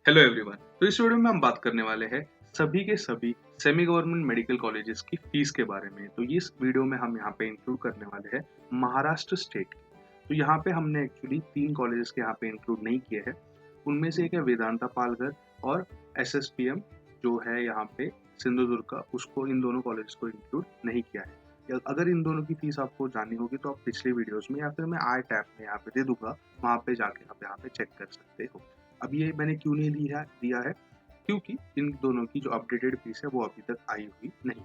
Hello everyone. तो इस video में हम बात करने वाले हैं सभी के सभी सेमी गवर्नमेंट मेडिकल कॉलेजेस की फीस के बारे में। तो इस वीडियो में हम यहाँ पे इंक्लूड करने वाले हैं महाराष्ट्र स्टेट की। तो यहाँ पे हमने एक्चुअली 3 कॉलेजेस के यहाँ पे इंक्लूड नहीं किए हैं। उनमें से एक है वेदांता पालघर और एसएसपीएम जो है यहाँ पे सिंधुदुर्ग का, उसको इन दोनों कॉलेज को इंक्लूड नहीं किया है। अगर इन दोनों की फीस आपको जाननी होगी तो आप पिछले वीडियोस में या फिर मैं आई टैब में यहाँ पे दे दूंगा, वहाँ पे जाके आप यहाँ पे चेक कर सकते हो। अब ये मैंने क्यों नहीं दिया है, क्योंकि इन दोनों की जो अपडेटेड फीस है वो अभी तक आई हुई नहीं।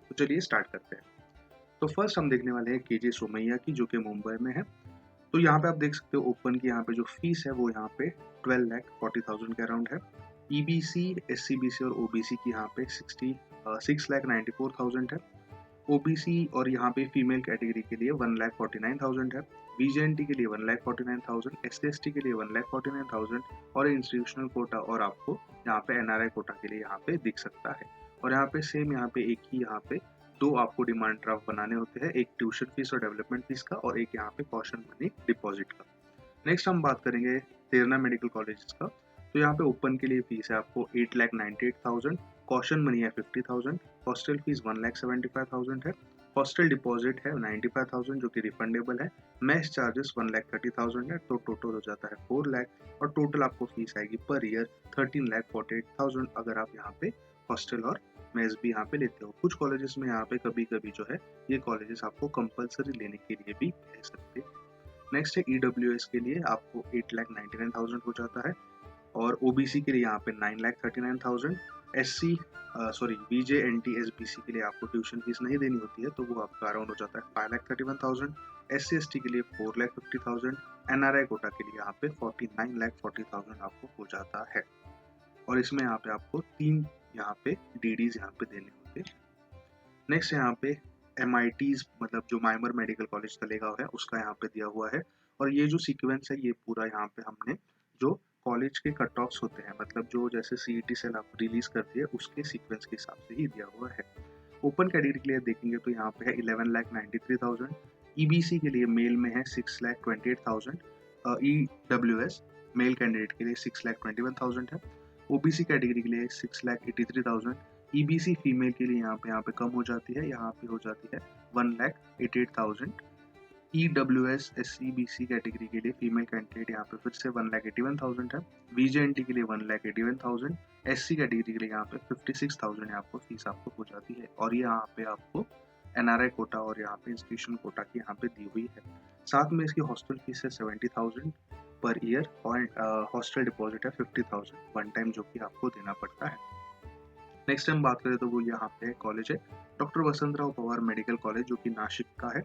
तो चलिए स्टार्ट करते हैं। तो फर्स्ट हम देखने वाले हैं केजे सोमैया की, जो कि मुंबई में है। तो यहाँ पे आप देख सकते हो ओपन की यहाँ पे जो फीस है वो यहाँ पे 12,40,000 के अराउंड है। ईबीसी, एससीबीसी और ओबीसी की यहाँ पे 6,94,000 है। ओबीसी और यहाँ पे फीमेल कैटेगरी के लिए 1,49,000 है। बीजेएनटी के लिए 1,49,000, एससी/एसटी के लिए 1,49,000 और इंस्टीट्यूशनल कोटा और आपको यहाँ पे एनआरआई कोटा के लिए यहाँ पे दिख सकता है। और यहाँ पे सेम यहाँ पे एक ही यहाँ पे दो आपको डिमांड ड्राफ्ट बनाने होते हैं, एक ट्यूशन फीस और डेवलपमेंट फीस का और एक यहाँ पे कॉशन मनी डिपॉजिट का। नेक्स्ट हम बात करेंगे तेरना मेडिकल कॉलेज का। तो यहाँ पे ओपन के लिए फीस है आपको 8,98,000, कॉशन मनी है 50,000, हॉस्टल फीस 1,75,000 है, हॉस्टल डिपॉजिट है 95,000 जो कि रिफंडेबल है, मेस चार्जेस 1,30,000 है, तो टोटल हो जाता है 4 लाख और टोटल आपको फीस आएगी पर ईयर 13,48,000 अगर आप यहाँ पे हॉस्टल और मेस भी यहाँ पे लेते हो। कुछ कॉलेजेस में यहाँ पे कभी कभी जो है ये कॉलेजेस आपको कंपलसरी लेने के लिए भी कह सकते हैं। नेक्स्ट है ईडब्ल्यूएस के लिए आपको 8,99,000 हो जाता है और ओबीसी के लिए यहाँ पे 9,39,000। एससी बीजे एनटी एसबीसी के लिए आपको ट्यूशन फीस नहीं देनी होती है, तो वो आपका अराउंड हो जाता है 5,31,000। एससी एसटी के लिए 4,50,000। एनआरआई कोटा के लिए यहाँ पे 49,40,000 आपको हो जाता है। और इसमें यहाँ पे आपको 3 यहाँ पे डीडीज यहाँ पे देने होते हैं। नेक्स्ट यहाँ पे MITs मतलब जो माइमर मेडिकल कॉलेज तलेगांव है उसका यहाँ पे दिया हुआ है। और ये जो सीक्वेंस है ये पूरा यहाँ पे हमने जो कॉलेज के कट ऑफ्स होते हैं, मतलब जो जैसे सीईटी सेल आप रिलीज करती है उसके सीक्वेंस के हिसाब से ही दिया हुआ है। ओपन कैटेगरी के लिए देखेंगे तो यहाँ पे है 11,93,000। ईबीसी के लिए मेल में है 6,28,000। ईडब्ल्यूएस मेल कैंडिडेट के लिए 6,21,000 है। ओबीसी कैटेगरी के लिए 6,83,000। ईबीसी फीमेल के लिए यहाँ पे कम हो जाती है, यहाँ पे हो जाती है 1,88,000। ईडब्ल्यूएस एससीबीसी कैटेगरी के लिए फीमेल कैंडिडेट यहाँ पे फिर से 1,81,000 है। बीजेएनटी के लिए 1,81,000। एससी कैटेगरी के लिए यहाँ पे 56,000 आपको फीस आपको हो जाती है। और ये यहाँ पे आपको एनआरआई कोटा और यहाँ पे इंस्टीट्यूशन कोटा की यहाँ पे दी हुई है। साथ में इसकी हॉस्टल फीस है 70,000 पर ईयर और हॉस्टल डिपॉजिट है 50,000 वन टाइम जो कि आपको देना पड़ता है। नेक्स्ट टाइम बात करें तो वो यहाँ पे कॉलेज है doctor Vasantrao Pawar medical college, जो कि नासिक का है।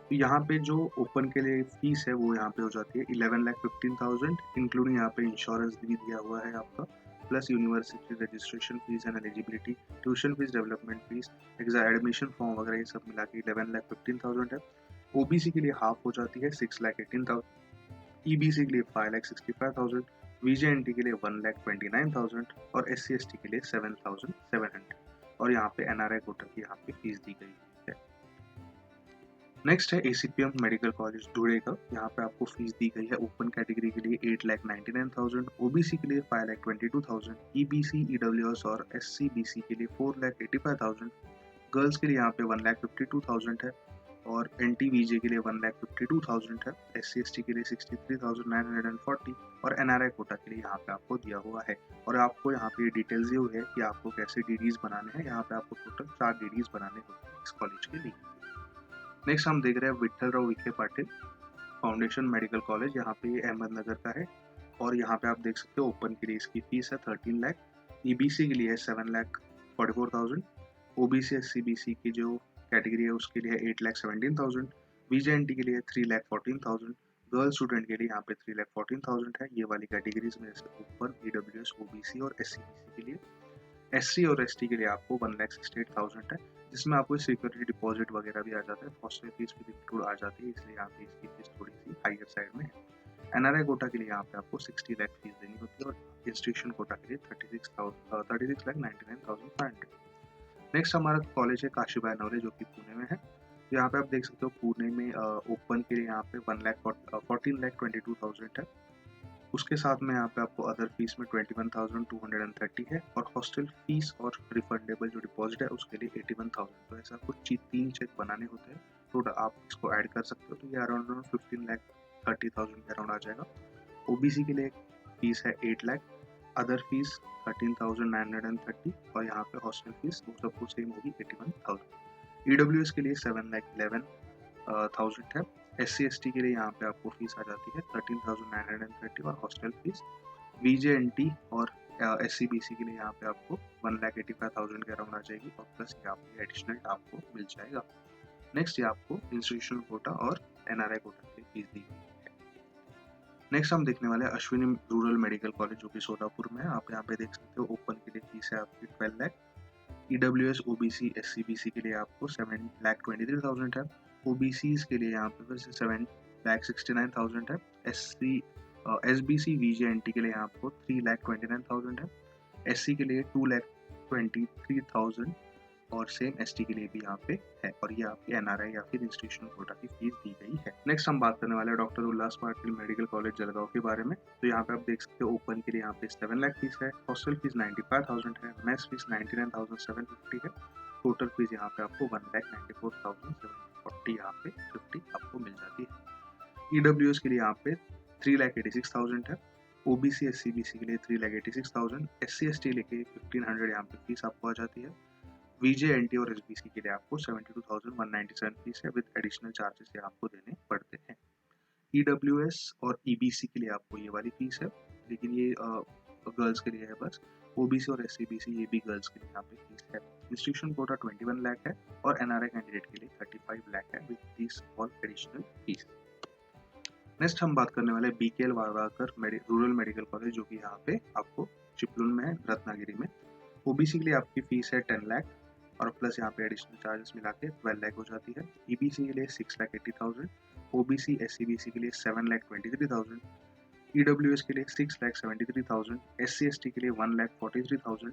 तो यहाँ पे जो ओपन के लिए फीस है वो यहाँ पे हो जाती है 11,15,000, इंक्लूडिंग यहाँ पे इंश्योरेंस भी दिया हुआ है आपका, plus university registration fees and eligibility, tuition fees, development fees, admission form वगैरह ये सब मिला के 11,15,000 है। ओबीसी के लिए हाफ हो जाती है 6,18,000। ईबीसी के लिए 5,65,000, वीजेएनटी के लिए 1,29,000 और एससी/एसटी के लिए 7,700। और यहाँ पे एनआरआई कोटा की यहाँ पे फीस दी गई है। नेक्स्ट है एसीपीएम मेडिकल कॉलेज धुले का। यहाँ पे आपको फीस दी गई है ओपन कैटेगरी के लिए 8,99,000, ओबीसी के लिए 5,22,000, ईबीसी, ईडब्ल्यूएस और एससीबीसी के लिए 4,85,000। गर्ल्स के लिए यहाँ पे 1,52,000 है और एनटीवीजे के लिए 1,52,000 है, एससी/एसटी के लिए 63,940 और एनआरआई कोटा के लिए यहाँ पे आपको दिया हुआ है। और आपको यहाँ पे डिटेल्स ये हुई है कि आपको कैसे डीडीज बनाने हैं। यहाँ पे आपको टोटल 4 डीडीज बनाने होते हैं इस कॉलेज के लिए। नेक्स्ट हम देख रहे हैं Vitthalrao Vikhe Patil foundation medical college, यहाँ पे अहमदनगर का है। और यहाँ पे आप देख सकते हो ओपन के लिए इसकी फीस है 13 लाख, ईबीसी के लिए है 7,44,000, ओबीसी एससीबीसी की जो कैटेगरी है उसके लिए 8,17,000, बीजेएनटी के लिए 3,14,000, गर्ल स्टूडेंट के लिए यहाँ पे 3,14,000 है। ये वाली कैटेगरीज में से ओपन, ईडब्ल्यूएस, ओबीसी और एससीबीसी के लिए। एससी और एसटी के लिए आपको 1,68,000 है, जिसमें आपको सिक्योरिटी डिपॉजिट वगैरह भी आ जाता है, हॉस्टल फीस भी इंक्लूड आ जाती है, इसलिए यहाँ पे इसकी फीस थोड़ी सी हाइयर साइड में है। एनआरआई कोटा के लिए यहाँ पे आपको 60 लाख फीस देनी होती है और इंस्टीट्यूशन कोटा के लिए 36,99,500। नेक्स्ट हमारा कॉलेज है काशीबाई नवले, जो कि पुणे में है। तो यहाँ पे आप देख सकते हो पुणे में ओपन के लिए यहाँ पे 14,22,000 है, उसके साथ में यहाँ पे आपको अदर फीस में 21,230 है और हॉस्टल फीस और रिफंडेबल जो डिपॉजिट है उसके लिए 81,000। तो ऐसा कुछ 3 चेक बनाने होते हैं, तो आप इसको ऐड कर सकते हो, तो ये अराउंड 15,30,000 के अराउंड आ जाएगा। ओबीसी के लिए फीस है 8 लाख, अदर फीस 13,930 और यहाँ पे हॉस्टल फीस वो सबको सेम होगी 81,000। ईडब्ल्यूएस के लिए 7,11,000 है। SC/ST के लिए यहाँ पे आपको फीस आ जाती है 13,930 और हॉस्टल फीस। VJNT और SCBC के लिए यहाँ पे आपको 1,85,000 के अराउंड आ जाएगी और प्लस ये आपको एडिशनल आपको मिल जाएगा। नेक्स्ट ये आपको इंस्टीट्यूशनल कोटा और NRI कोटा की फीस दी गई है। नेक्स्ट हम देखने वाले हैं अश्विनी रूरल मेडिकल कॉलेज जो कि सोलापुर में है। आप यहाँ पे देख सकते हो ओपन के लिए फीस है आपकी 12 लाख, EWS OBC SCBC के लिए आपको 7,23,000 है, OBCs के लिए यहाँ पे फिर से 7,69,000 है, SBC VJNT के लिए यहाँ आपको 3,29,000 है, SC के लिए 2,23,000 और सेम ST के लिए भी यहाँ पे है और ये आपकी NRI या फिर इंस्टीट्यूशनल कोटा की फीस दी गई है। नेक्स्ट हम बात करने वाले हैं डॉक्टर उल्लास पाटिल मेडिकल कॉलेज जलगांव के बारे में। तो यहाँ पे आप देख सकते हो ओपन के लिए यहाँ पे 7 लाख फीस है, हॉस्टल फीस 95,000 है, मेस फीस 99,750 है, टोटल फीस यहाँ पे आपको 1,94,740 यहाँ पे 50 आपको मिल जाती है। EWS के लिए यहाँ पे 3,86,000 है, OBC SCBC के लिए 3,86,000, SC/ST लेके 1,500 यहाँ पे फीस आपको आ जाती है। VJNT और SBC के लिए आपको 72,197 फीस है विद एडिशनल चार्जेस ये आपको देने पड़ते हैं। EWS और EBC के लिए आपको ये वाली फीस है, लेकिन ये गर्ल्स के लिए है बस। OBC और SCBC ये भी गर्ल्स के लिए यहाँ पे फीस है। इंस्टीट्यूशन कोटा 21 लाख है और NRI कैंडिडेट के लिए 35 लाख है with this all additional fees. Next हम बात करने वाले BKL वारवाकर रूरल मेडिकल कॉलेज जो कि यहाँ पे आपको चिपलुन में है, रत्नागिरी में। OBC के लिए आपकी फीस है 10 लाख और प्लस यहाँ पे एडिशनल चार्जेस मिला के 12 लाख हो जाती है। EBC के लिए 6,80,000, OBC SCBC के लिए 7,23,000, EWS के लिए 6,73,000, SC/ST के लिए 1,43,000,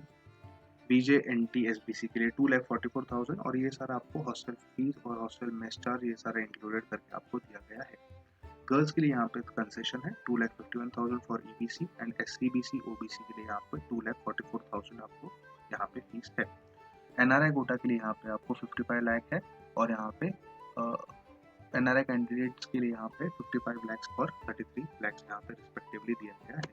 VJNT SBC के लिए 2,44,000 और ये सारा आपको हॉस्टल फीस और हॉस्टल मेस चार्ज ये सारा इंक्लूडेड करके आपको दिया गया है। गर्ल्स के लिए यहाँ पे कंसेशन है 2,51,000 for EBC and SCBC OBC के लिए यहाँ पे 2,44,000 आपको यहाँ पे फीस है। NRI कोटा के लिए यहाँ पे आपको 55 लाख है और यहाँ पे NRI कैंडिडेट्स के लिए यहाँ पे 55 लाख और 33 लाख यहाँ पे रिस्पेक्टिवली दिया गया है।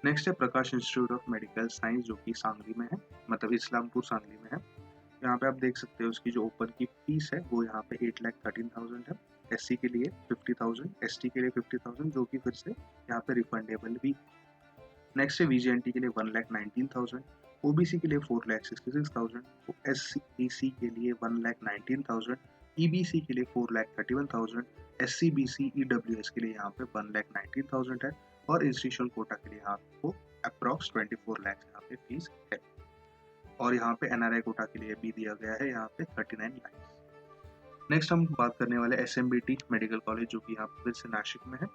नेक्स्ट है प्रकाश इंस्टीट्यूट ऑफ मेडिकल साइंस जो कि सांगली में है, मतलब इस्लामपुर सांगली में है। यहाँ पे आप देख सकते हो उसकी जो ओपन की फीस है वो यहाँ पे 8,13,000 है, SC के लिए 50,000, ST के लिए 50,000 जो कि फिर से यहाँ पे रिफंडेबल भी। नेक्स्ट है VJNT के लिए 1,19,000, OBC के लिए 4,66,000, SCBC के लिए 1,19,000, EBC के लिए 4,31,000, SCBC EWS के लिए यहाँ पे 1,19,000 है और इंस्टीट्यूशनल कोटा के लिए आपको अप्रॉक्स 24 लाख यहाँ पे फीस है और यहाँ पे NRI कोटा के लिए भी दिया गया है यहाँ पे 39 लाख। नेक्स्ट हम बात करने वाले SMBT मेडिकल कॉलेज जो कि यहाँ पे फिर से नासिक में है।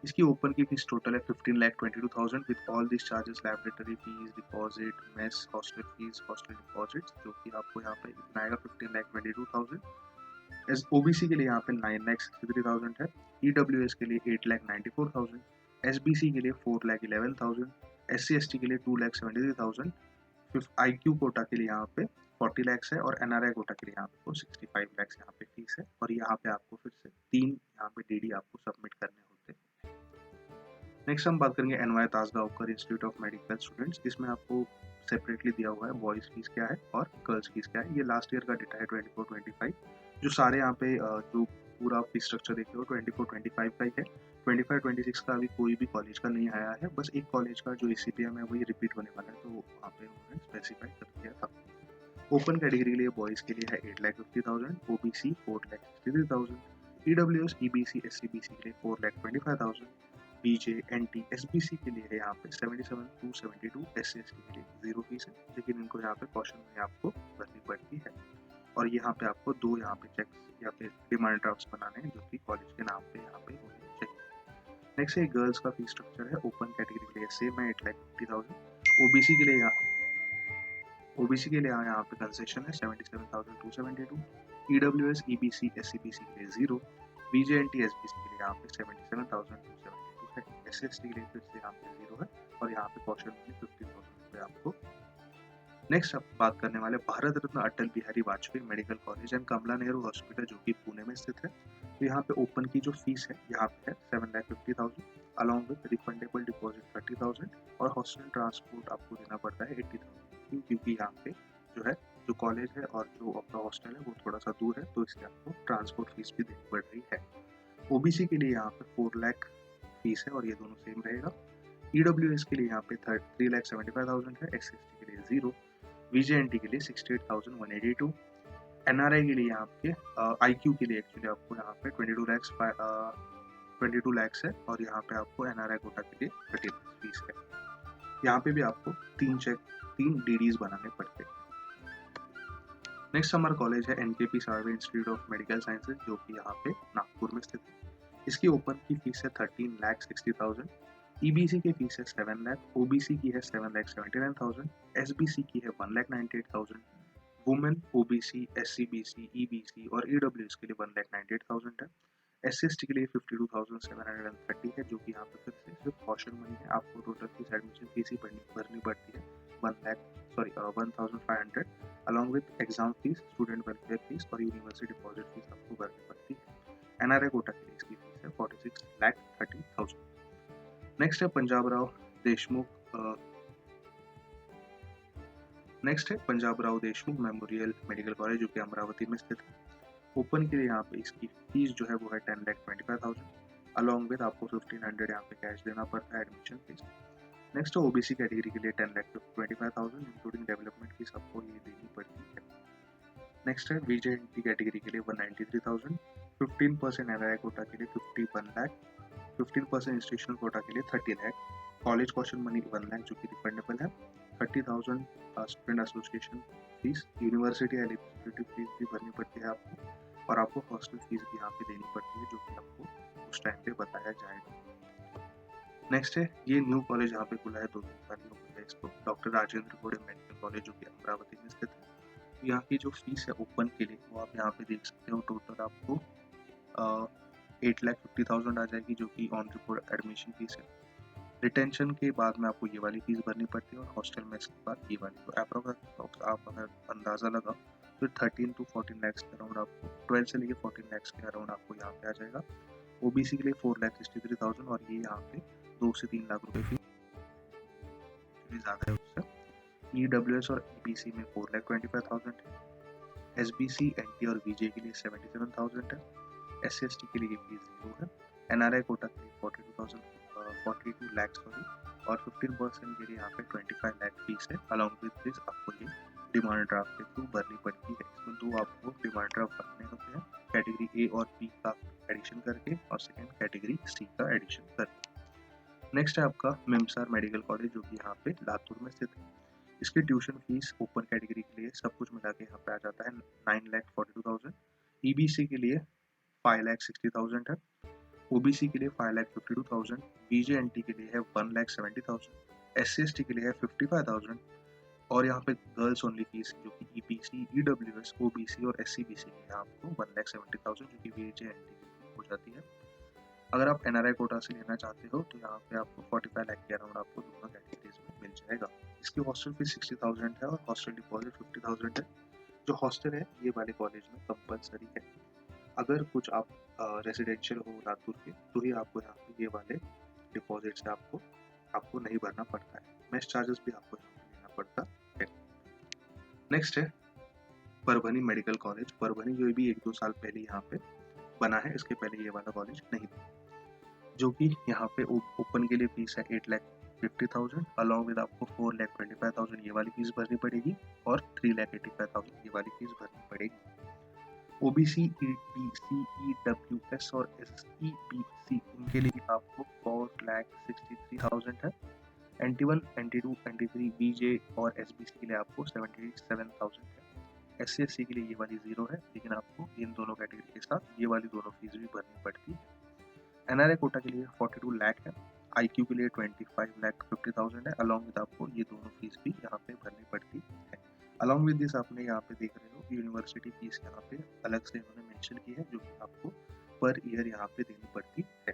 इसकी ओपन की फीस टोटल है 15,22,000 with all this charges, laboratory fees, deposit, mess, hostel fees, hostel deposits जो कि आपको यहाँ पे इतना आएगा 15,22,000। OBC के लिए यहाँ पे 9,63,000 है, EWS के लिए 8,94,000, SBC के लिए 4,11,000, SC/ST के लिए 2,73,000, IQ कोटा के लिए यहाँ पे 40 लाख है और NRI कोटा के लिए यहाँ पे 65 लाख यहाँ पे फीस है और यहाँ पे आपको फिर से 3 यहाँ पे DD आपको सबमिट करने होते हैं। नेक्स्ट हम बात करेंगे NY Tajgaonkar institute of medical students. इसमें आपको सेपरेटली दिया हुआ है बॉयज़ फीस क्या है और गर्ल्स फीस क्या है। ये लास्ट ईयर का डेटा है 24-25। जो सारे यहाँ पे जो पूरा फीस स्ट्रक्चर देख रहे हो 24-25 का ही है। 25-26 का अभी कोई भी कॉलेज का नहीं आया है, बस एक कॉलेज का जो ACPM है वही रिपीट होने वाला है, तो वहाँ पे उन्होंने स्पेसिफाई कर दिया था। ओपन कैटेगरी के लिए बॉयज़ के लिए है 8,50,000, OBC 4,63,000, EWS EBC SCBC के लिए 4,25,000, VJNT SBC के लिए है यहाँ पे 77,272, SC/ST के लिए 0 फीस है, लेकिन इनको यहाँ पे कॉशन में आपको भरनी पड़ती है और यहाँ पे आपको 2 यहाँ पे चेक्स या फिर डिमांड ड्राफ्ट्स बनाने हैं जो कि कॉलेज के नाम पे यहाँ पे होने चाहिए। नेक्स्ट है गर्ल्स का फीस स्ट्रक्चर है। ओपन कैटेगरी के लिए सेम है 8,50,000, OBC के लिए यहाँ पे कंसेशन है 77,272, EWS EBC SCBC के लिए 0, VJNT SBC के लिए यहाँ पे 77,272 है। SC/ST के लिए फिर से यहाँ पे 0 है और यहाँ पे कॉशन मनी 15,000 रुपये आपको। नेक्स्ट अब बात करने वाले Bharat Ratna Atal Bihari Vajpayee medical college and Kamala Nehru hospital जो कि पुणे में स्थित है। तो यहाँ पे ओपन की जो फीस है यहाँ पे है 7,50,000 अलॉन्ग विद रिफंडेबल डिपॉजिट 30,000 और हॉस्टल ट्रांसपोर्ट आपको देना पड़ता है 80,000 क्योंकि यहाँ पे जो है जो कॉलेज है और जो आपका हॉस्टल है वो थोड़ा सा दूर है तो इसलिए आपको ट्रांसपोर्ट फीस भी देनी पड़ रही है। ओबीसी के लिए यहाँ पे 4 लाख फीस है और ये दोनों सेम रहेगा। ईडब्ल्यूएस के लिए यहाँ पे 3,75,000 है, SC/ST के लिए 0, VJNT के लिए 68,182, NRI के लिए यहाँ पे IQ के लिए एक्चुअली आपको यहाँ पे 22 lakhs है और यहाँ पे आपको NRI कोटा के लिए 30 lakhs फीस है। यहाँ पे भी आपको 3 DDs बनाने पड़ते हैं। नेक्स्ट हमारा कॉलेज है NKP Sarve institute of medical sciences जो कि यहाँ पे नागपुर में स्थित है। इसकी ओपन की फीस है 13,60,000, EBC की फीस है 7 लाख, OBC की है 7,79,000, SBC की है 1,98,000, वुमेन, OBC, SCBC, EBC और EWS के लिए 1,98,000 है। SC/ST के लिए 52,730 है जो कि यहाँ पे फिर से सिर्फ कॉशन मनी है, आपको टोटल फीस एडमिशन फीस ही भरनी पड़ती है 1,500 along with exam fees, student welfare fees और यूनिवर्सिटी डिपॉजिट फीस आपको भरनी पड़ती है। NRI कोटा के लिए इसकी फीस है 46,30,000। नेक्स्ट है Punjab Rao Deshmukh memorial medical college जो कि अमरावती में स्थित है। ओपन के लिए यहाँ पे इसकी फीस जो है वो है 10,25,000 अलॉन्ग विद आपको 1,500 यहाँ पे कैश देना पड़ता है admission fees. Next OBC category के लिए 10,25,000 इंक्लूडिंग डेवलपमेंट फीस आपको ये देनी पड़ती है। नेक्स्ट है VJNT कैटेगरी के लिए 193,000, 15% NRI कोटा के लिए 51 लाख, 15% इंस्टीट्यूशनल कोटा के लिए 30 lakh, college caution money 1 lakh जो कि रिफंडेबल है, 30,000 student association fees, university eligibility fees भी भरनी पड़ती है आपको और आपको हॉस्टल फीस भी यहाँ पे देनी पड़ती है जो कि आपको उस टाइम पे बताया जाएगा। नेक्स्ट है ये न्यू कॉलेज यहाँ पे खुला है 2-3 साल ही हो गया है इसको, डॉक्टर राजेंद्र गोड़े मेडिकल कॉलेज जो कि अमरावती में स्थित है। यहाँ की जो फीस है ओपन के लिए वो आप यहाँ पे देख सकते हो, टोटल आपको 8,50,000 आ जाएगी जो कि ऑन रिपोर्ट एडमिशन फीस है। रिटेंशन के बाद में आपको ये वाली फीस भरनी पड़ती है और हॉस्टल में इसके बाद ये वाली, तो अप्रोक्स आप अगर अंदाज़ा लगाओ तो 13 to 14 लाख के अराउंड आपको 12 से लेके 14 लाख के अराउंड आपको यहाँ पे आ जाएगा। OBC के लिए 4,63,000 और ये यहाँ पे 2 से 3 लाख रुपए फीस ज़्यादा है उससे। EWS और EBC में 4,25,000 है, SBC, NT और VJ के लिए 77,000 है, SC/ST के लिए फीस 0 है, NRI कोटा के लिए 42 लाख और 15% के लिए यहाँ पे 25 लाख फीस है। अलॉन्ग विद दिस आपको ये डिमांड ड्राफ्ट के थ्रू भरनी पड़ती है। इसमें 2 आपको डिमांड ड्राफ्ट भरने होते हैं, कैटेगरी A और B का एडिशन करके और सेकेंड कैटेगरी C का एडिशन करके। नेक्स्ट है आपका मिमसार मेडिकल कॉलेज जो कि यहाँ पे लातूर में स्थित है। इसकी ट्यूशन फीस ओपन कैटेगरी के लिए सब कुछ मिला के यहाँ पे आ जाता है 9,42,000, EBC के लिए 5,60,000 है, OBC के लिए 5,52,000, VJNT के लिए है 1,70,000, SC/ST के लिए है 55,000 और यहाँ पे गर्ल्स ओनली फीस जो कि EPC, EWS, OBC और SCBC के लिए आपको 1,70,000 जो कि VJNT हो जाती है। अगर आप NRI कोटा से लेना चाहते हो तो यहाँ पे आपको 45 लाख के अराउंड आपको दोनों कैटेगरीज में मिल जाएगा। इसकी हॉस्टल फीस 60,000 है और हॉस्टल डिपॉजिट 50,000 है। जो हॉस्टल है ये वाले कॉलेज में कंपलसरी है। अगर कुछ आप रेजिडेंशियल हो लातूर के तो ही आपको यहाँ पे ये वाले डिपॉजिट से आपको नहीं भरना पड़ता है। मेस चार्जेस भी आपको यहाँ पे देना पड़ता है। नेक्स्ट है परभनी मेडिकल कॉलेज। परभनी जो भी 1-2 साल पहले यहाँ पे बना है, इसके पहले ये वाला कॉलेज नहीं था, जो कि यहाँ पे ओपन के लिए फीस है 8,50,000 अलॉन्ग विद आपको 4,25,000 ये वाली फीस भरनी पड़ेगी और 3,85,000 ये वाली फीस भरनी पड़ेगी। OBC, EBC, EWS और SEBC इनके लिए आपको 4,63,000 है। NT1, NT2, NT3, VJ और SBC के लिए आपको 77,000 है। SC/ST के लिए ये वाली 0 है, लेकिन आपको इन दोनों कैटेगरी के साथ ये वाली दोनों फीस भी भरनी पड़ती है। NRI कोटा के लिए 42 लाख है, IQ के लिए 25,50,000 है, अलॉन्ग विद आपको ये दोनों फीस भी यहाँ पे भरनी पड़ती है। अलॉन्ग विद दिस आपने यहाँ पे देख रहे हो यूनिवर्सिटी फीस यहाँ पे अलग से इन्होंने मेंशन की है जो कि आपको पर ईयर यहाँ पे देनी पड़ती है।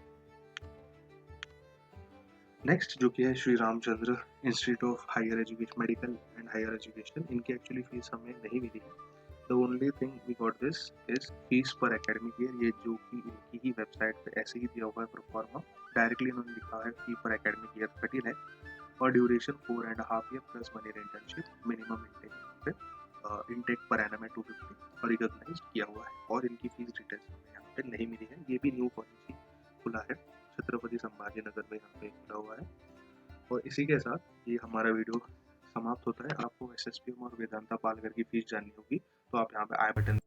नेक्स्ट जो कि है Shri Ramchandra institute of higher education, medical and higher education, इनकी एक्चुअली फीस हमें नहीं मिली है। The only thing we got this is fees per academic year, ये जो कि इनकी ही वेबसाइट पे ऐसे ही दिया हुआ है प्रोफार्मा, डायरेक्टली इन्होंने लिखा है फी पर एकेडमिक ईयर 13 है और duration 4.5 year plus 1 year internship, minimum intake per annum है 250 और रिकॉग्नाइज किया हुआ है। और इनकी फीस डिटेल्स हमें यहाँ पे नहीं मिली है। ये भी न्यू कॉलेज खुला है, छत्रपति संभाजी नगर में यहाँ पे खुला हुआ है। और इसी के साथ ये हमारा वीडियो समाप्त होता है। आपको एसएसपीएम और वेदांता पालकर की फीस जाननी होगी तो आप यहाँ पे आई बटन